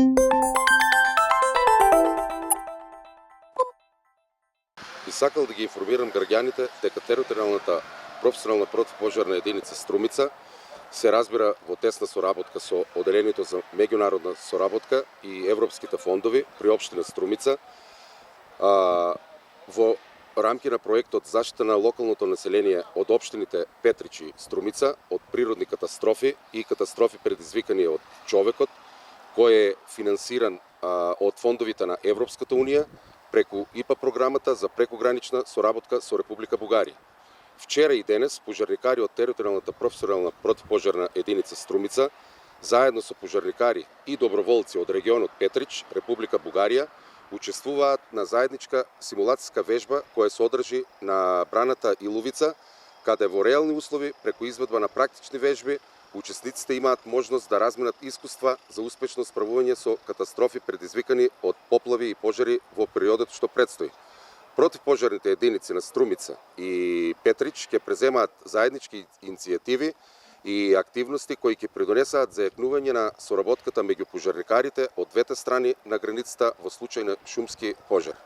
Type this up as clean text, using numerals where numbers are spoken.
Би сакал да ги информирам граѓаните дека територијалната професионална противпожарна единица Струмица се разбира во тесна соработка со Оделението за меѓународна соработка и европските фондови при општина Струмица во рамки на проектот Заштита на локалното население од општините Петрич и Струмица од природни катастрофи и катастрофи предизвикани од човекот, кој е финансиран од фондовите на Европската унија преку ИПА програмата за прекогранична соработка со Република Бугарија. Вчера и денес пожарникари од територијалната професионална противпожарна единица Струмица, заедно со пожарникари и доброволци од регионот Петрич, Република Бугарија, учествуваат на заедничка симулацијска вежба која се одржи на браната Иловица, каде во реални услови, преку изведба на практични вежби, учесниците имаат можност да разменат искуства за успешно справување со катастрофи предизвикани од поплави и пожари во периодот што предстои. Противпожарните единици на Струмица и Петрич ќе преземаат заеднички иницијативи и активности кои ќе придонесаат за јакнување на соработката меѓу пожарникарите од двете страни на границата во случај на шумски пожар.